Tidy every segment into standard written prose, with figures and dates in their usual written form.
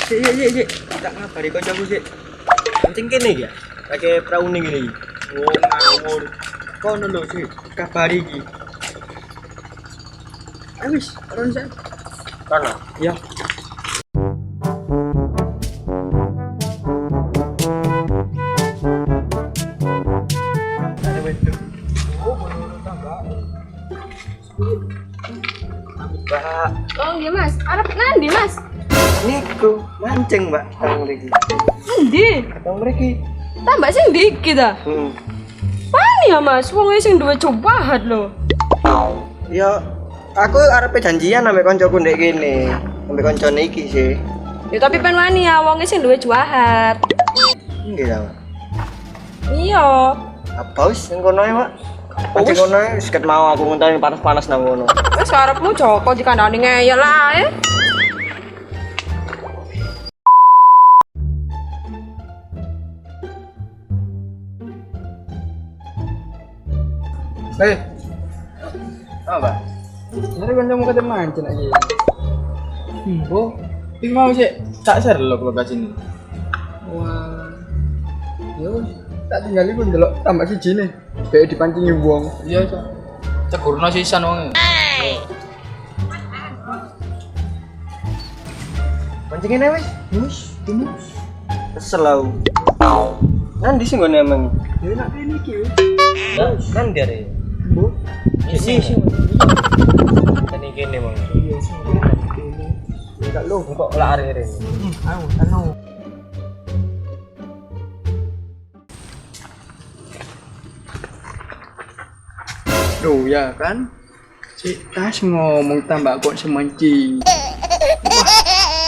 Sik. Tak ngabari kancaku sik. Mancing kene iki ya. Pakai perahu ning ngene iki. Oh, ngawur. Kono lho sik, kabari iki. Wis, ron sik. Kono. Ya. Oh iya mas, arep nandi mas? Niku mancing mbak, tang mriki. Endi? Tang mriki. Tambah sing dikit ah. Pani ya mas, wong sing duwe cobahat lho. Ya, aku arepe janjian ambek koncoku ndek kene. Ambek koncone iki sih. Ya tapi pen wani ya wong sing duwe jahat. Nggih ta, Mbak. Iya. Apa wis ning kono ya, Pak? Mancing kono wis ket mau aku ngenteni panas-panas nang kono. Wis karepmu Joko dikandani ngeyel ae. Hei. Apa? Nyari kancamu kate mancing aja. Bo, iki mau sih tak share lo lokasi ini. Wah. Yo, tak tinggal iku ndelok tambah siji ne. Kayak dipancingi wong. Iya, Cak. Cegurno sisan wong. Mancingin ae wis. Wis. Kesel aku. Nanti sing ngene emang. Ya nak kene iki. Kan dia re. Bu. Isi. Tani kene mong. Iya sih. Enggak lu kok lah are-are. Anu. Duh ya kan, si Tas ngomong tambah kok semancing.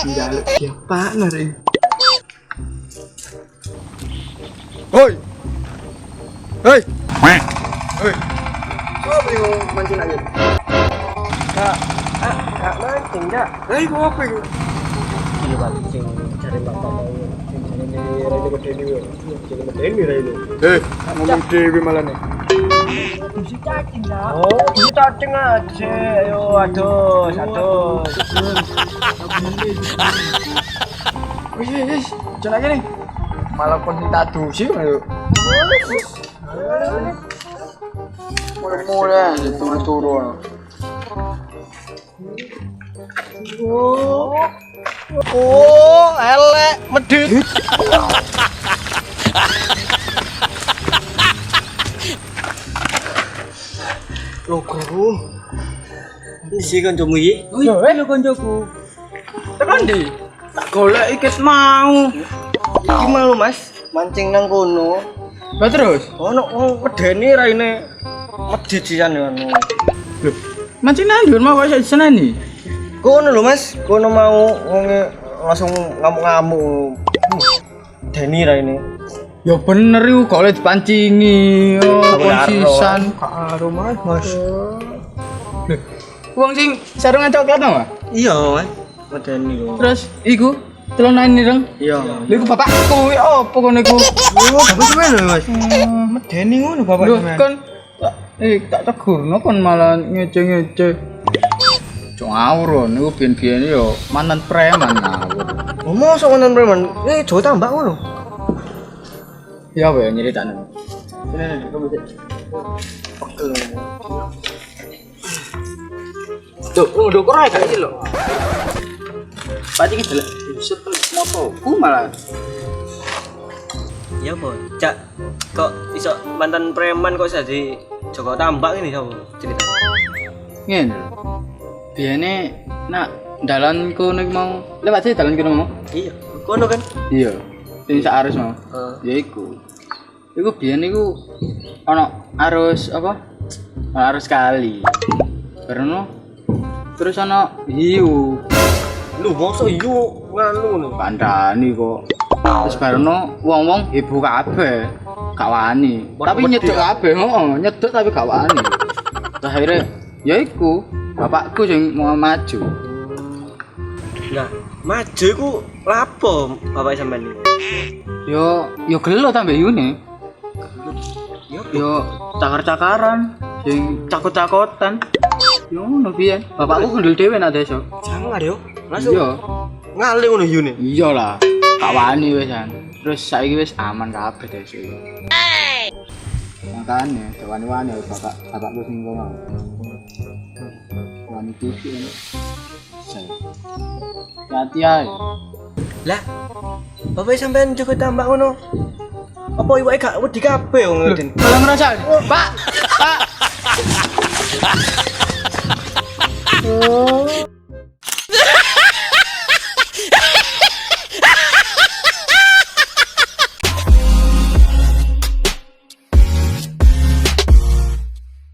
Enggak dia partner ini. Hoi. Siapa yang mancing aja? Kak mancing dak. Mau apa itu? Iya mancing cari bapak mau. Ini raja gede ini. Jadi medeni raja. Ngomong dewi malah nih. Oh, cacing aja. Ayo aduh. Wis, jalan aja nih. Malah kon tak dusi ayo. Mulai turun. Oh, elek medit. Logoku. Isi kancamu iki? Yo, lho koncoku. Tekan ndi? Tak golek iket mau. Iki mau Mas, mancing nang kono. Lah terus? Ono wong medeni raine medit sisan ngono. Lho, mancing nang ndi mau kok seneni? Kono lho Mas, kono mau wonge langsung ngamuk-ngamuk. Deni raine. Ya bener iku kok oleh dipancingi. Oh, konsisan. Karo Mas. Lho, wong sing sarungan coklat apa? Iya, Mas. Medeni lho. Terus iku celonan ireng. Iya. Lha iku bapakku, opo kono iku? Bapak sampean lho, Mas. Medeni ngono bapak Lho sampean. kan tak tegurno kon malah ngece-ngece. Cok ngawur niku biyen-biyen yo mantan preman ngawur. Ngomong sok wonten preman. Jawa tambah ngono. Ya wae nyeritakne. Sini kamu sih. Pegel. Tuh, udah kurang kayak gitu loh. Pati kita lah. Setel moto. Ku malah. Ya apa? Cak, kok iso mantan preman kok jadi Joko Tambak ini sapa cerita? Ngene. Biyene nak dalan kono mau lewat sih dalan kono mau. Iya, kono kan? Iya. Sing sak arus mau. Ya iku. Iku biyen iku ana arus apa? Ana arus kali. Barono terus ana hiu. Lu mosok iyo nganu ngono. Kandhani kok. Terus barono wong-wong heboh kabeh. Gak wani. Tapi nyeduk kabeh, heeh, nyeduk tapi gak wani. Terus akhirnya ya iku bapakku sing mau maju. Nah, maju iku lapo bapak sampean iki? Yo gelo tambah yune. Yo, Yo cakar-cakaran, sing cakot-cakotan. Yo ngono piye? Bapakku gendel dhewe nak desa. jangan yo. Langsung. Iya. ngalih ngono yune. Iya lah. Tak wani wis kan. Terus saiki wis aman kabeh deh sih. Makanya, wani-wani bapak gue sing ngono. Wani cuci ini. Hati ae. Lah, bapak sampean jaga tambak ngono. Apa iwake gak wedi kabeh wong ngeden. Kalau ngerasa, Pak. Pak. Oh,